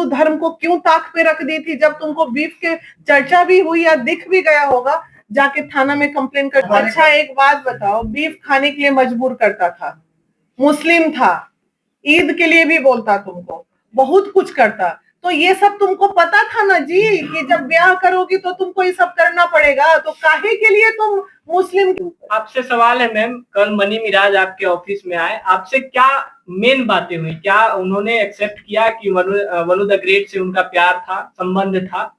धर्म को क्यों ताक पे रख दी थी जब तुमको बीफ के चर्चा भी हुई या दिख भी गया होगा, जाके थाना में कंप्लेन कर। अच्छा एक बात बताओ, बीफ खाने के लिए मजबूर करता था, मुस्लिम था, ईद के लिए भी बोलता तुमको, बहुत कुछ करता, तो ये सब तुमको पता था ना जी कि जब ब्याह करोगी तो तुमको ये सब करना पड़ेगा, तो काहे के लिए तुम मुस्लिम। आपसे सवाल है मैम, कल मनी मिराज आपके ऑफिस में आए, आपसे क्या मेन बातें हुई? क्या उन्होंने एक्सेप्ट किया कि वनु द ग्रेट से उनका प्यार था, संबंध था?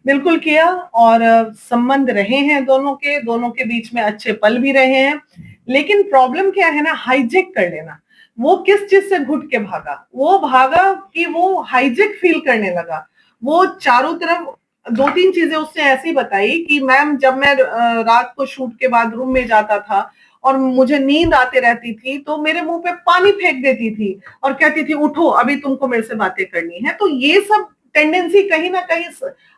बिल्कुल किया, और संबंध रहे हैं दोनों के बीच में अच्छे पल भी रहे हैं। लेकिन प्रॉब्लम क्या है ना, हाईजेक कर लेना। वो किस चीज से घुट के भागा? वो भागा कि वो हाईजेक फील करने लगा। वो चारों तरफ दो तीन चीजें उसने ऐसी बताई कि मैम जब मैं रात को शूट के बाद रूम में जाता था और मुझे नींद आते रहती थी तो मेरे मुंह पे पानी फेंक देती थी और कहती थी उठो अभी तुमको मेरे से बातें करनी है। तो ये सब टेंडेंसी कहीं ना कहीं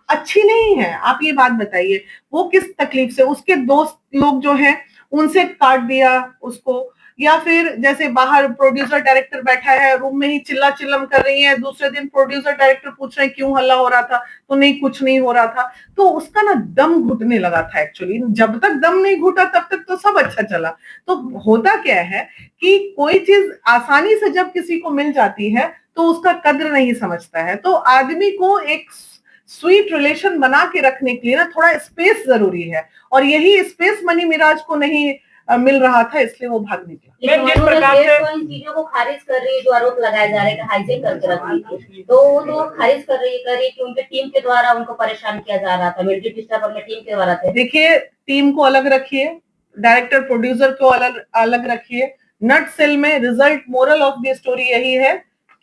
अच्छी नहीं है। आप ये बात बताइए, वो किस तकलीफ से, उसके दोस्त लोग जो हैं उनसे काट दिया उसको, या फिर जैसे बाहर प्रोड्यूसर डायरेक्टर बैठा है रूम में ही चिल्ला चिल्लम कर रही है, दूसरे दिन प्रोड्यूसर डायरेक्टर पूछ रहे हैं क्यों हल्ला हो रहा था, तो नहीं कुछ नहीं हो रहा था। तो उसका ना दम घुटने लगा था एक्चुअली। जब तक दम नहीं घुटा तब तक तो सब अच्छा चला। तो होता क्या है कि कोई चीज आसानी से जब किसी को मिल जाती है तो उसका कद्र नहीं समझता है। तो आदमी को एक स्वीट रिलेशन बना के रखने के लिए ना थोड़ा स्पेस जरूरी है, और यही स्पेस मनी मिराज को नहीं मिल रहा था, इसलिए वो भाग निकला। जिस प्रकार से इन चीजों को खारिज कर रही है, जो आरोप लगाए जा रहे हैं हाईजेक करके रख दी थी, तो वो तो खारिज कर रही है कि उनके टीम के द्वारा उनको परेशान किया जा रहा था, मिलिट्री स्टाफ अपने टीम के द्वारा थे। देखिए, टीम को अलग रखिए, डायरेक्टर प्रोड्यूसर को अलग रखिए। नट सेल में result, moral of the story यही है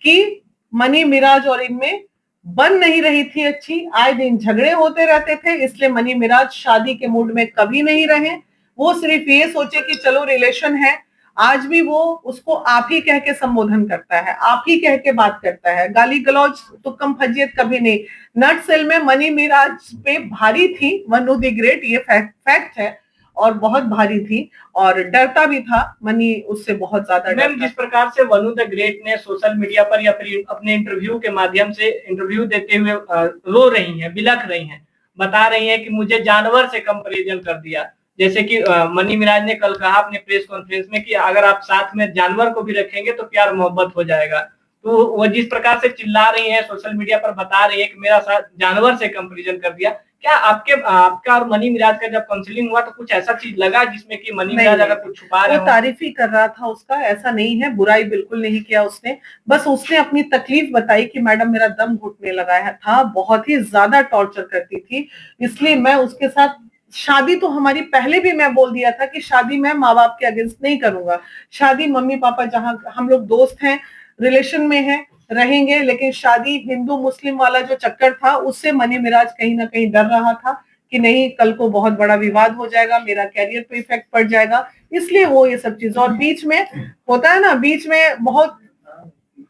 कि मनी मिराज और इनमें बन नहीं रही थी अच्छी, आए दिन झगड़े होते रहते थे, इसलिए मनी मिराज शादी के मूड में कभी नहीं रहे। वो सिर्फ ये सोचे कि चलो रिलेशन है। आज भी वो उसको आप ही कह के संबोधन करता है, आप ही कह के बात करता है, गाली गलौज तुक्कम फजियत कभी नहीं। नट सेल में मनी मिराज पे भारी थी वनु द ग्रेट, ये फैक्ट है, और बहुत भारी थी, और डरता भी था मनी उससे बहुत ज्यादा। मैम जिस प्रकार से वनु द ग्रेट ने सोशल मीडिया पर या फिर अपने इंटरव्यू के माध्यम से इंटरव्यू देते हुए रो रही हैं, बिलख रही हैं, बता रही हैं कि मुझे जानवर से कंपैरिजन कर दिया, जैसे कि मनी मिराज ने कल कहा अपने प्रेस कॉन्फ्रेंस में कि अगर आप साथ में जानवर को भी रखेंगे तो प्यार मोहब्बत हो जाएगा। तो वो जिस प्रकार से चिल्ला रही है सोशल मीडिया पर, बता रही है कि मेरा साथ जानवर से कंपैरिजन कर दिया, क्या आपका और मनी मिराज का जब काउंसलिंग हुआ तो कुछ ऐसा चीज लगा जिसमें कि मनी मिराज अगर कुछ छुपा रहे हो? वो तारीफ ही कर रहा था उसका, ऐसा नहीं है, बुराई बिल्कुल नहीं किया उसने। बस उसने अपनी तकलीफ बताई कि मैडम मेरा दम घुटने लगा था, बहुत ही ज्यादा टॉर्चर करती थी, इसलिए मैं उसके साथ शादी, तो हमारी पहले भी मैं बोल दिया था कि शादी मैं माँ बाप के अगेंस्ट नहीं करूंगा। शादी मम्मी पापा, जहां हम लोग दोस्त हैं, रिलेशन में हैं, रहेंगे, लेकिन शादी हिंदू मुस्लिम वाला जो चक्कर था उससे मनी मिराज कहीं ना कहीं डर रहा था कि नहीं कल को बहुत बड़ा विवाद हो जाएगा, मेरा कैरियर पे इफेक्ट पड़ जाएगा, इसलिए वो ये सब चीज। और बीच में होता है ना, बीच में बहुत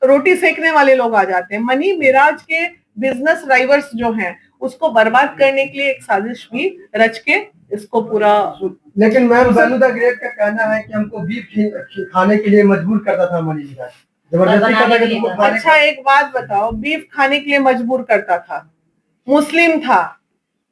रोटी सेकने वाले लोग आ जाते हैं। मनी मिराज के बिजनेस राइवल्स जो हैं उसको बर्बाद करने के लिए एक साजिश भी रच के इसको पूरा। लेकिन मैम वनु द ग्रेट का कहना है कि हमको बीफ खाने के लिए मजबूर करता था मनी मिराज, जबरदस्ती करता कि तुमको खाने। अच्छा एक बात बताओ, बीफ खाने के लिए मजबूर करता था, मुस्लिम था,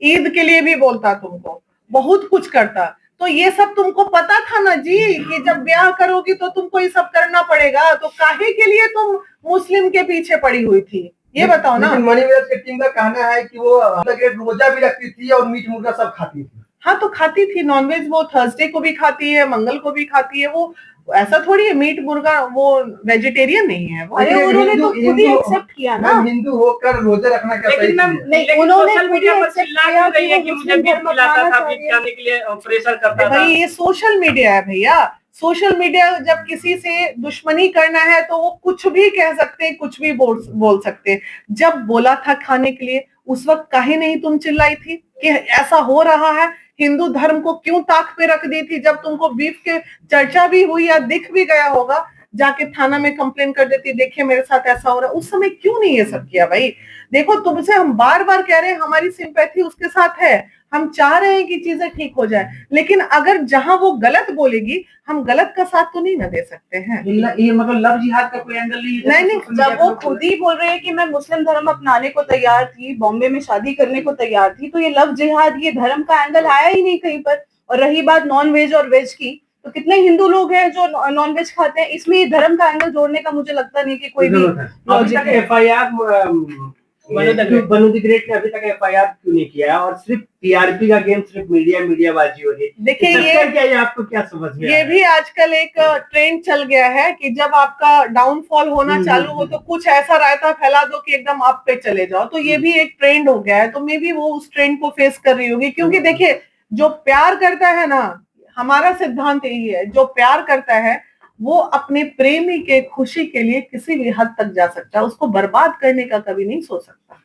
ईद के लिए भी बोलता तुमको, बहुत कुछ करता, तो ये सब तुमको पता था ना जी कि जब ब्याह करोगी तो तुमको ये सब करना पड़ेगा, तो काहे के लिए तुम मुस्लिम के पीछे पड़ी हुई थी, ये बताओ ना। मनी मिराज की टीम का कहना है कि वो रोजा भी रखती थी और मीट मुर्गा सब खाती थी। हाँ तो खाती थी, नॉनवेज वो थर्सडे को भी खाती है, मंगल को भी खाती है, वो ऐसा थोड़ी है मीट मुर्गा, वो वेजिटेरियन नहीं है वो। अरे उन्होंने तो खुद ही एक्सेप्ट किया ना, हिंदू होकर रोजे रखना क्या सही नहीं, उन्होंने खुद ही एक्सेप्ट किया कि मुझे बीफ खिलाता था, बीफ खाने के लिए प्रेशर करता था। भाई ये सोशल मीडिया है भैया, सोशल मीडिया जब किसी से दुश्मनी करना है तो वो कुछ भी कह सकते हैं, कुछ भी बोल सकते हैं। जब बोला था खाने के लिए उस वक्त काहे नहीं तुम चिल्लाई थी कि ऐसा हो रहा है, हिंदू धर्म को क्यों ताक पे रख दी थी जब तुमको बीफ के चर्चा भी हुई या दिख भी गया होगा, जाके थाना में कंप्लेन कर देती, देखिए मेरे साथ ऐसा हो रहा है। उस समय क्यों नहीं ये सब किया भाई? देखो तुमसे हम बार बार कह रहे हैं, हमारी सिंपैथी उसके साथ है, हम चाह रहे हैं कि चीजें ठीक हो जाए, लेकिन अगर जहां वो गलत बोलेगी, हम गलत का साथ तो नहीं ना दे सकते हैं। ये मतलब लव जिहाद का कोई एंगल नहीं नहीं, जब वो खुद ही बोल रहे हैं कि मैं मुस्लिम धर्म अपनाने को तैयार थी, बॉम्बे में शादी करने को तैयार थी, तो ये लव जिहाद, ये धर्म का एंगल आया ही नहीं कहीं पर। और रही बात नॉन वेज और वेज की, तो कितने हिंदू लोग हैं जो नॉन वेज खाते हैं, इसमें ये धर्म का एंगल जोड़ने का मुझे लगता नहीं कि कोई भी लॉजिक है। FIR बनू द ग्रेट ने अभी तक FIR क्यों नहीं किया, और सिर्फ TRP का गेम, सिर्फ मीडियाबाजी हो रही है। देखिए ये आपको क्या समझ में ये भी आजकल एक ट्रेंड चल गया है कि जब आपका डाउनफॉल होना चालू हो तो कुछ ऐसा रायता फैला दो कि एकदम अप पे चले जाओ। तो ये भी एक ट्रेंड हो गया है, तो मे बी वो उस ट्रेंड को फेस कर रही होगी। क्योंकि देखिए जो प्यार करता है ना, हमारा सिद्धांत यही है, जो प्यार करता है वो अपने प्रेमी के खुशी के लिए किसी भी हद तक जा सकता है, उसको बर्बाद करने का कभी नहीं सोच सकता।